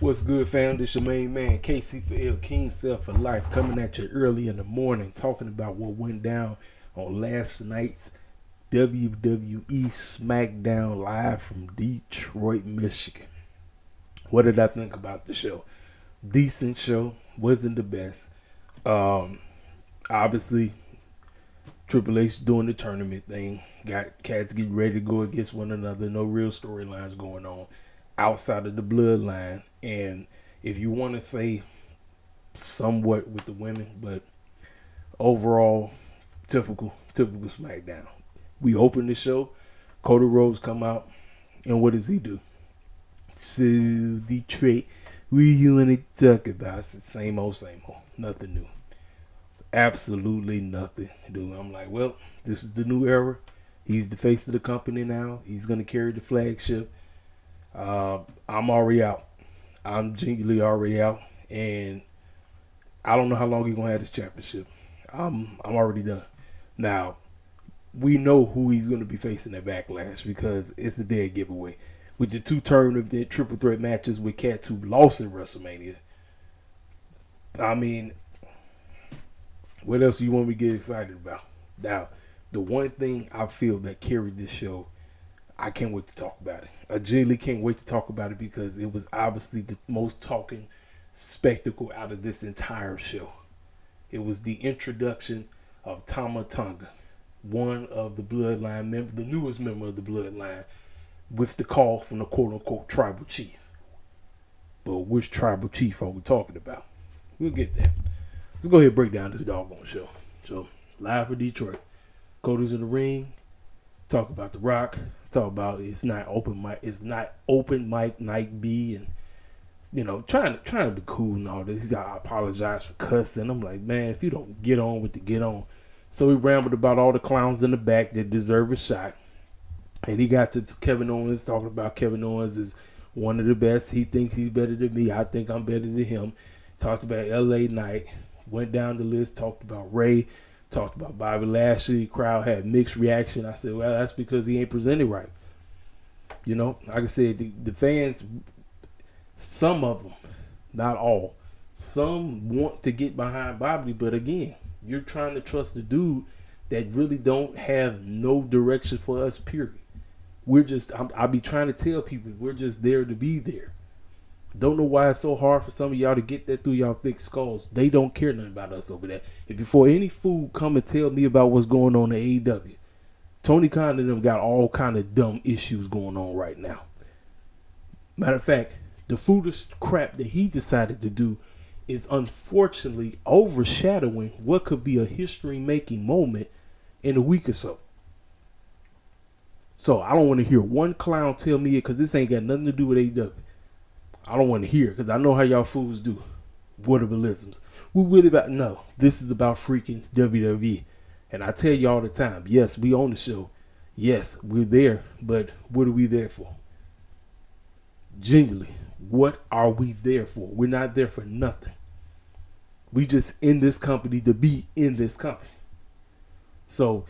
What's good, fam? This your main man, KC for L, King Self for Life, coming at you early in the morning, talking about what went down on last night's WWE Smackdown live from Detroit, Michigan. What did I think about the show? Decent show, wasn't the best. Obviously, Triple H doing the tournament thing, got cats getting ready to go against one another. No real storylines going on outside of the Bloodline. And if you want to say somewhat with the women, but overall, typical SmackDown. We open the show, Cody Rhodes come out, and what does he do? So Detroit, what you want to talk about? It's the same old, nothing new. Absolutely nothing new. I'm like, well, this is the new era. He's the face of the company now. He's gonna carry the flagship. I'm already out. I'm genuinely already out, and I don't know how long he's gonna have this championship. I'm already done. Now, we know who he's gonna be facing at Backlash because it's a dead giveaway. With the two tournament triple threat matches with cats who lost in WrestleMania. I mean, what else do you want me to get excited about? Now, the one thing I feel that carried this show, I can't wait to talk about it. I genuinely can't wait to talk about it because it was obviously the most talking spectacle out of this entire show. It was the introduction of Tama Tonga, one of the Bloodline members, the newest member of the Bloodline, with the call from the quote-unquote tribal chief. But which tribal chief are we talking about? We'll get there. Let's go ahead and break down this doggone show. So, live for Detroit. Cody's in the ring. Talk about The Rock. Talk about it's not open mic night B, and trying to be cool and all this. He's got to apologize for cussing. I'm like, man, if you don't get on with the get on. So he rambled about all the clowns in the back that deserve a shot. And he got to Kevin Owens, talking about Kevin Owens is one of the best. He thinks he's better than me. I think I'm better than him. Talked about LA Knight. Went down the list, talked about Ray, talked about Bobby Lashley. Crowd had mixed reaction. I said, well, that's because he ain't presented right. Like I said, the fans, some of them, not all, some want to get behind Bobby, but again, you're trying to trust the dude that really don't have no direction for us, period. I'll be trying to tell people, we're just there to be there. Don't know why it's so hard for some of y'all to get that through y'all thick skulls. They don't care nothing about us over there. If before any fool come and tell me about what's going on in AEW, Tony Khan and them got all kind of dumb issues going on right now. Matter of fact, the foolish crap that he decided to do is unfortunately overshadowing what could be a history-making moment in a week or so. So I don't want to hear one clown tell me it because this ain't got nothing to do with AEW. I don't want to hear it because I know how y'all fools do. Whatableisms. We really about no. This is about freaking WWE. And I tell you all the time, yes, we own the show. Yes, we're there, but what are we there for? Genuinely, what are we there for? We're not there for nothing. We just in this company to be in this company. So,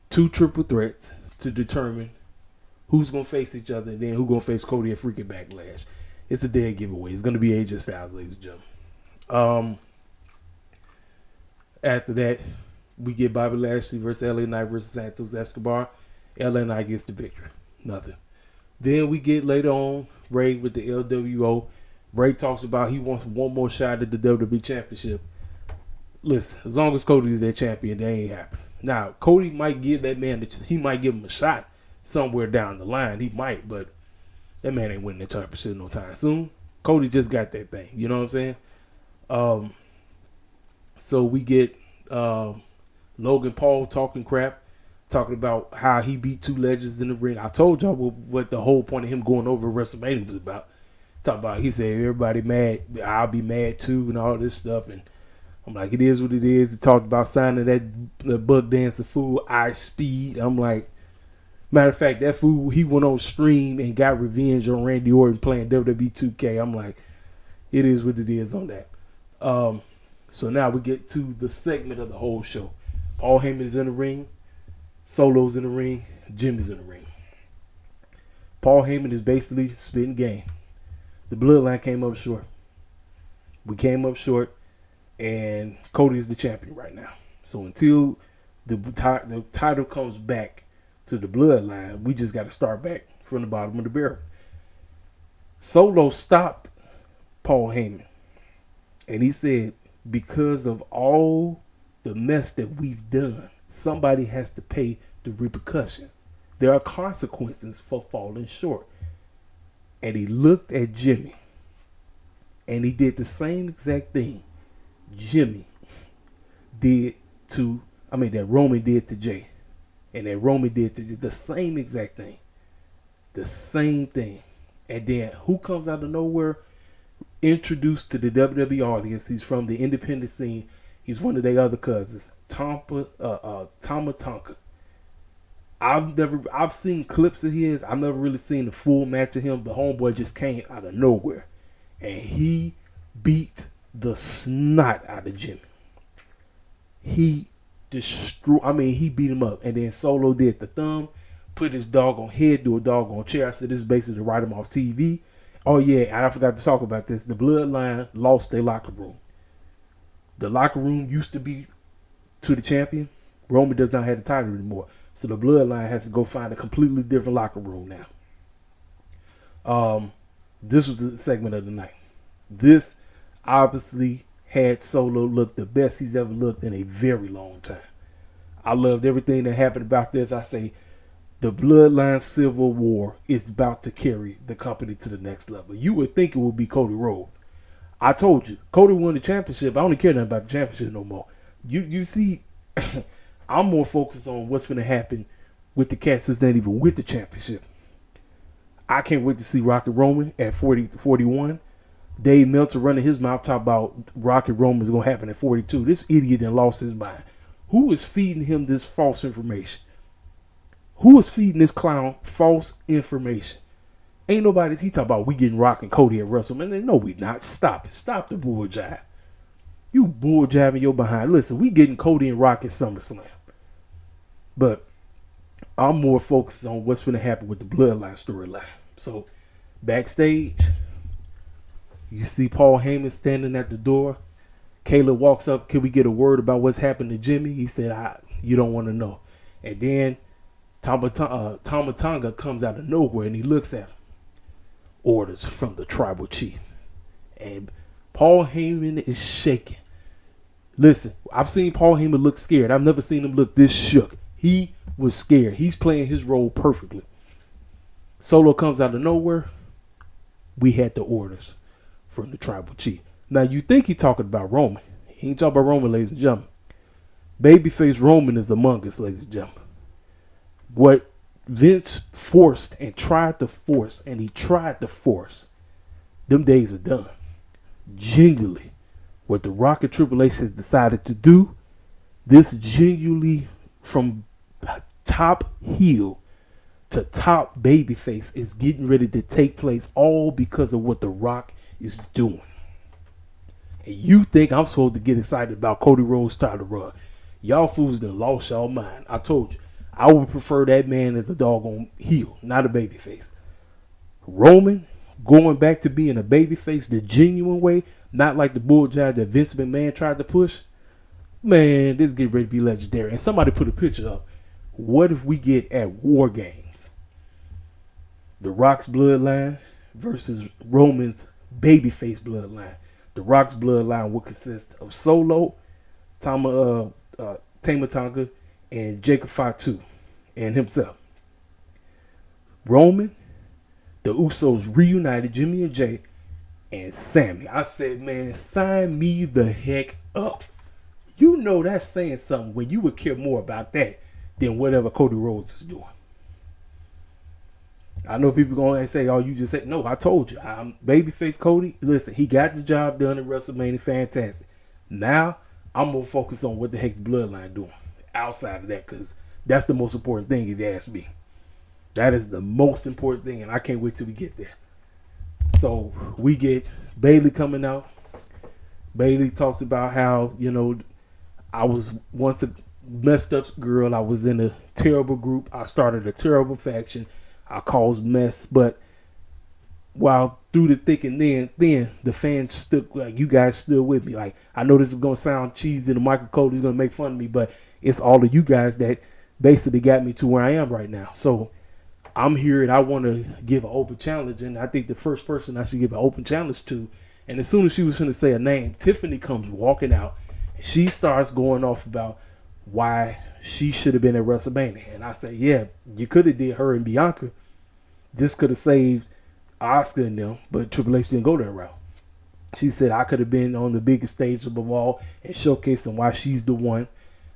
2 triple threats to determine who's going to face each other and then who's going to face Cody at freaking Backlash. It's a dead giveaway. It's going to be AJ Styles, ladies and gentlemen. After that, we get Bobby Lashley versus LA Knight versus Santos Escobar. LA Knight gets the victory. Nothing. Then we get later on Ray with the LWO. Ray talks about he wants one more shot at the WWE Championship. Listen, as long as Cody is their champion, they ain't happening. Now, Cody might give that man, he might give him a shot somewhere down the line. He might, but that man ain't winning the championship no time soon. Cody just got that thing. You know what I'm saying? So we get Logan Paul talking crap, talking about how he beat 2 legends in the ring. I told y'all what the whole point of him going over WrestleMania was about. He said, everybody mad, I'll be mad too, and all this stuff. And I'm like, it is what it is. He talked about signing that Buck Dancer fool, Ice Speed. I'm like, matter of fact, that fool, he went on stream and got revenge on Randy Orton playing WWE 2K. I'm like, it is what it is on that. So now we get to the segment of the whole show. Paul Heyman is in the ring. Solo's in the ring. Jimmy's in the ring. Paul Heyman is basically spitting game. The Bloodline came up short. We came up short, and Cody's the champion right now. So until the title comes back to the Bloodline, we just got to start back from the bottom of the barrel. Solo stopped Paul Heyman, and he said, because of all the mess that we've done, somebody has to pay the repercussions. There are consequences for falling short. And he looked at Jimmy, and he did the same exact thing Jimmy did that Roman did to Jay. And that Roman did to Jay. The same exact thing. The same thing. And then who comes out of nowhere, introduced to the WWE audience? He's from the independent scene. He's one of their other cousins, Tama Tonga. I've seen clips of his. I've never really seen the full match of him. The homeboy just came out of nowhere, and he beat the snot out of Jimmy. He beat him up, and then Solo did the thumb, put his doggone head to a doggone chair. I said, this is basically to write him off TV. Oh yeah, and I forgot to talk about this. The Bloodline lost their locker room. The locker room used to be to the champion. Roman does not have the title anymore. So the Bloodline has to go find a completely different locker room now. This was the segment of the night. This obviously had Solo look the best he's ever looked in a very long time. I loved everything that happened about this. I say the Bloodline Civil War is about to carry the company to the next level. You would think it would be Cody Rhodes. I told you, Cody won the championship. I don't care nothing about the championship no more. You see, I'm more focused on what's going to happen with the cats that's not even with the championship. I can't wait to see Rocket Roman at 41. Dave Meltzer running his mouth talk about Rocket Roman is going to happen at 42. This idiot done lost his mind. Who is feeding him this false information? Who is feeding this clown false information? Ain't nobody. He talk about we getting Rock and Cody at WrestleMania. No, we not. Stop it. Stop the bull jive. You bull jiving your behind. Listen, we getting Cody and Rock at SummerSlam. But I'm more focused on what's going to happen with the Bloodline storyline. So, backstage, you see Paul Heyman standing at the door. Kayla walks up. Can we get a word about what's happened to Jimmy? He said, you don't want to know. And then Tama Tonga comes out of nowhere and he looks at him. Orders from the tribal chief. And Paul Heyman is shaking. Listen, I've seen Paul Heyman look scared. I've never seen him look this shook. He was scared. He's playing his role perfectly. Solo comes out of nowhere. We had the orders from the tribal chief. Now, you think he's talking about Roman. He ain't talking about Roman, ladies and gentlemen. Babyface Roman is among us, ladies and gentlemen. What Vince forced and tried to force, and he tried to force, them days are done. Genuinely, what the Rock and Triple H has decided to do, this genuinely from top heel to top babyface is getting ready to take place, all because of what the Rock is doing. And you think I'm supposed to get excited about Cody Rhodes' title run? Y'all fools done lost y'all mind. I told you, I would prefer that man as a doggone heel, not a babyface. Roman going back to being a babyface the genuine way, not like the bull jive that Vince McMahon tried to push. Man, this get ready to be legendary. And somebody put a picture up. What if we get at War Games the Rock's bloodline versus Roman's babyface bloodline? The Rock's bloodline will consist of Solo, Tama Tonga, and Jacob Fatu and himself. Roman, the Usos reunited, Jimmy and Jay, and Sammy. I said, man, sign me the heck up. You know that's saying something when you would care more about that than whatever Cody Rhodes is doing. I know people going to say, oh, you just said, no, I told you. I'm Babyface Cody. Listen, he got the job done at WrestleMania. Fantastic. Now, I'm more focused on what the heck the Bloodline doing outside of that, because that's the most important thing if you ask me. That is the most important thing, and I can't wait till we get there. So, we get Bayley coming out. Bayley talks about how, I was once a messed up girl. I was in a terrible group. I started a terrible faction. I caused mess, but while through the thick and thin, the fans stuck, like you guys stood with me. Like, I know this is gonna sound cheesy and Michael Cody's gonna make fun of me, but it's all of you guys that basically got me to where I am right now. So I'm here and I want to give an open challenge, and I think the first person I should give an open challenge to, and as soon as she was going to say a name, Tiffany comes walking out and she starts going off about why she should have been at WrestleMania. And I say, yeah, you could have did her and Bianca. This could have saved Oscar and them, but Triple H didn't go that route. She said I could have been on the biggest stage of them all and showcasing why she's the one.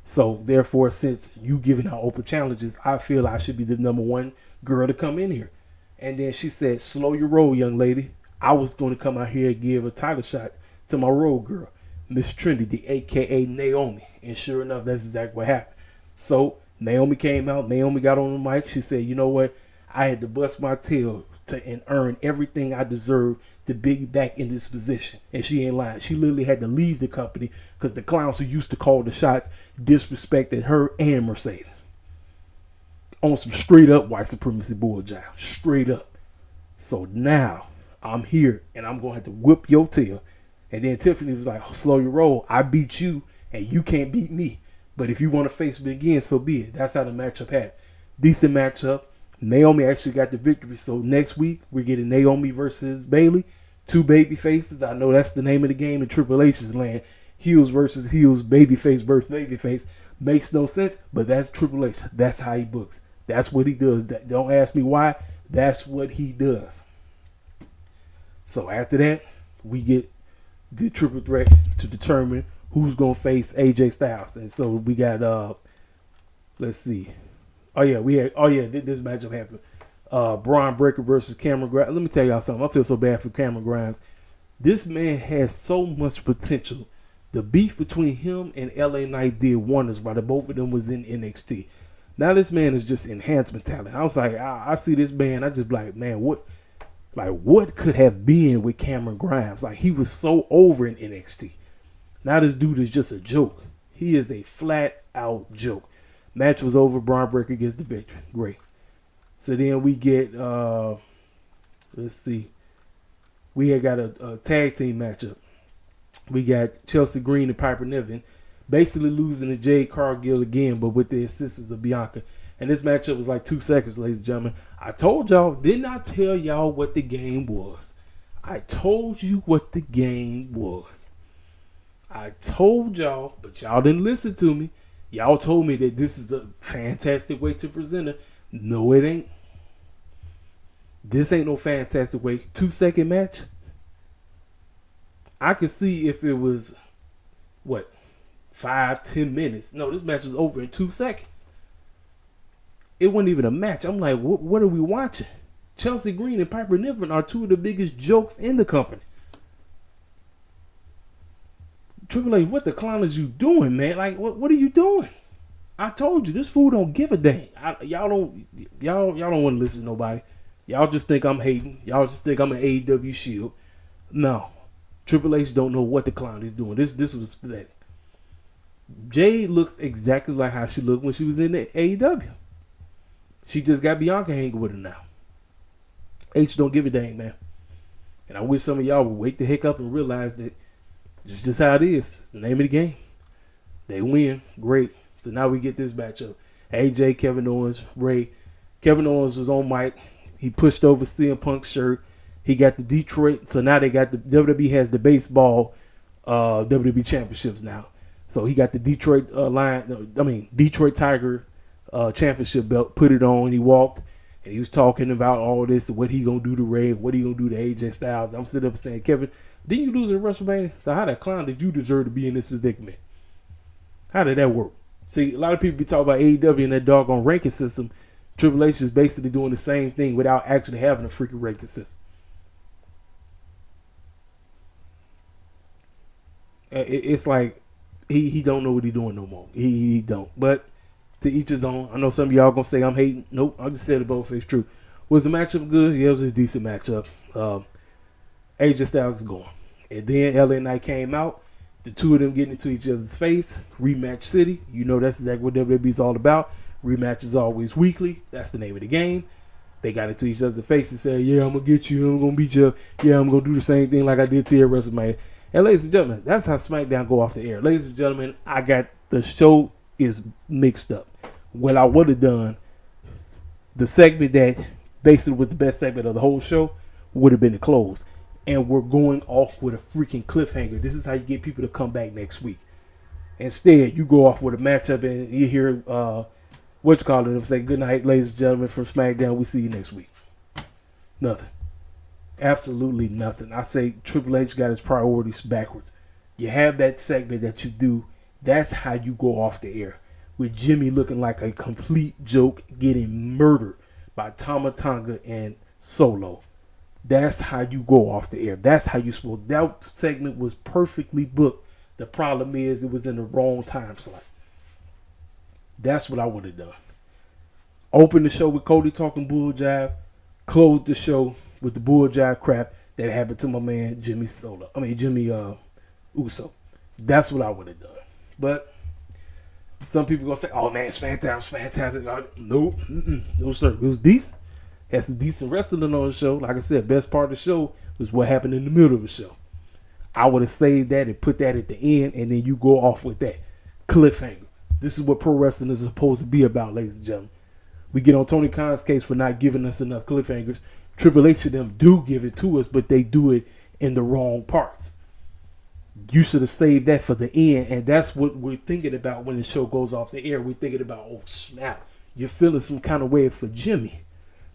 So therefore, since you giving her open challenges, I feel I should be the number one girl to come in here. And then she said, slow your roll, young lady. I was going to come out here and give a title shot to my road girl, Miss Trinity, aka Naomi. And sure enough, that's exactly what happened. So Naomi came out. Naomi got on the mic. She said, you know what? I had to bust my tail and earn everything I deserve to be back in this position. And she ain't lying. She literally had to leave the company because the clowns who used to call the shots disrespected her and Mercedes. On some straight up white supremacy bull jive. Straight up. So now I'm here and I'm going to have to whip your tail. And then Tiffany was like, slow your roll. I beat you and you can't beat me. But if you want to face me again, so be it. That's how the matchup happened. Decent matchup. Naomi actually got the victory. So next week, we're getting Naomi versus Bayley. Two baby faces. I know that's the name of the game in Triple H's land. Heels versus heels. Babyface versus babyface. Makes no sense, but that's Triple H. That's how he books. That's what he does. Don't ask me why. That's what he does. So after that, we get the triple threat to determine who's going to face AJ Styles. And so we got, let's see. This matchup happened. Braun Breaker versus Cameron Grimes. Let me tell y'all something. I feel so bad for Cameron Grimes. This man has so much potential. The beef between him and LA Knight did wonders while the both of them was in NXT. Now this man is just enhancement talent. I was like, I see this man. I just like, man, what could have been with Cameron Grimes? Like, he was so over in NXT. Now this dude is just a joke. He is a flat out joke. Match was over. Braun Breaker gets the victory. Great. So then we get, let's see. We had got a tag team matchup. We got Chelsea Green and Piper Niven basically losing to Jade Cargill again, but with the assistance of Bianca. And this matchup was like 2 seconds, ladies and gentlemen. I told y'all, didn't I tell y'all what the game was? I told you what the game was. I told y'all, but y'all didn't listen to me. Y'all told me that this is a fantastic way to present it. No, it ain't. This ain't no fantastic way. 2 second match. I could see if it was, 5-10 minutes. No, this match was over in 2 seconds. It wasn't even a match. I'm like, what are we watching? Chelsea Green and Piper Niven are two of the biggest jokes in the company. Triple H, what the clown is you doing, man? Like, what are you doing? I told you, this fool don't give a dang. Y'all don't want to listen to nobody. Y'all just think I'm hating. Y'all just think I'm an AEW shield. No. Triple H don't know what the clown is doing. This was that. Jade looks exactly like how she looked when she was in the AEW. She just got Bianca hanging with her now. H don't give a dang, man. And I wish some of y'all would wake the heck up and realize that it's just how it is. It's the name of the game. They win. Great. So now we get this matchup. AJ, Kevin Owens, Ray. Kevin Owens was on mic. He pushed over CM Punk's shirt. He got the Detroit. So now they got the WWE has the baseball WWE championships now. So he got the Detroit Detroit Tiger championship belt, put it on. He walked and he was talking about all this and what he gonna do to Ray, what he gonna do to AJ Styles. I'm sitting up saying, Kevin, didn't you lose at WrestleMania? So how that clown did you deserve to be in this predicament? How did that work? See, a lot of people be talking about AEW and that doggone ranking system. Triple H is basically doing the same thing without actually having a freaking ranking system. It's like he don't know what he doing no more. He don't. But to each his own. I know some of y'all gonna say I'm hating. Nope, I just said it both. It's true. Was the matchup good? Yeah, it was a decent matchup. AJ Styles is going. And then LA Knight came out. The two of them getting into each other's face. Rematch City. You know that's exactly what WWE's all about. Rematch is always weekly. That's the name of the game. They got into each other's faces, said, yeah, I'm going to get you, I'm going to beat you up, yeah, I'm going to do the same thing like I did to your WrestleMania. And ladies and gentlemen, that's how SmackDown go off the air. Ladies and gentlemen, I got the show is mixed up. What I would have done, the segment that basically was the best segment of the whole show would have been the close. And we're going off with a freaking cliffhanger. This is how you get people to come back next week. Instead, you go off with a matchup and you hear what's calling them say, good night, ladies and gentlemen, from SmackDown. We'll see you next week. Nothing. Absolutely nothing. I say Triple H got his priorities backwards. You have that segment that you do. That's how you go off the air. With Jimmy looking like a complete joke, getting murdered by Tama, Tonga, and Solo. That's how you go off the air. That's how you supposed. That segment was perfectly booked. The problem is it was in the wrong time slot. That's what I would have done. Open the show with Cody talking bull jive. Close the show with the bull jive crap that happened to my man Jimmy Uso. That's what I would have done. But some people gonna say, "Oh man, SmackDown." Nope, no sir. It was decent. Had some decent wrestling on the show. Like I said, best part of the show was what happened in the middle of the show. I would have saved that and put that at the end, and then you go off with that cliffhanger. This is what pro wrestling is supposed to be about, ladies and gentlemen. We get on Tony Khan's case for not giving us enough cliffhangers. Triple H and them do give it to us, but they do it in the wrong parts. You should have saved that for the end, and that's what we're thinking about when the show goes off the air. We're thinking about, oh snap, you're feeling some kind of way for Jimmy.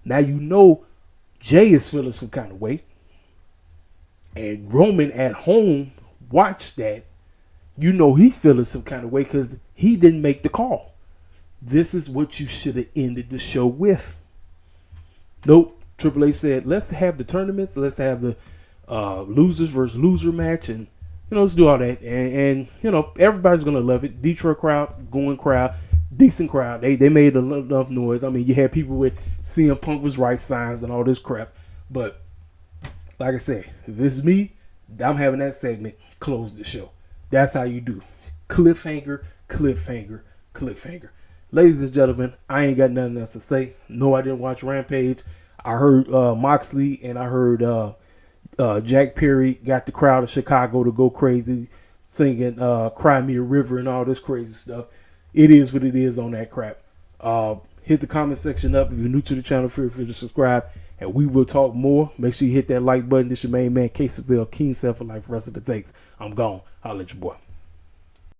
Now you know Jay is feeling some kind of way. And Roman at home watched that. You know he feeling some kind of way because he didn't make the call. This is what you should have ended the show with. Nope. Triple H said, let's have the tournaments. Let's have the losers versus loser match. And, let's do all that. And everybody's going to love it. Detroit crowd, going crowd. Decent crowd. They made enough noise. I mean, you had people with CM Punk was right signs and all this crap. But like I said, if it's me, I'm having that segment close the show. That's how you do. Cliffhanger, cliffhanger, cliffhanger. Ladies and gentlemen, I ain't got nothing else to say. No, I didn't watch Rampage. I heard Moxley and I heard Jack Perry got the crowd of Chicago to go crazy, singing Cry Me a River and all this crazy stuff. It is what it is on that crap. Hit the comment section up. If you're new to the channel, feel free to subscribe. And we will talk more. Make sure you hit that like button. This your main man, Caseville, King Self for Life, rest of the takes. I'm gone. I'll let you boy.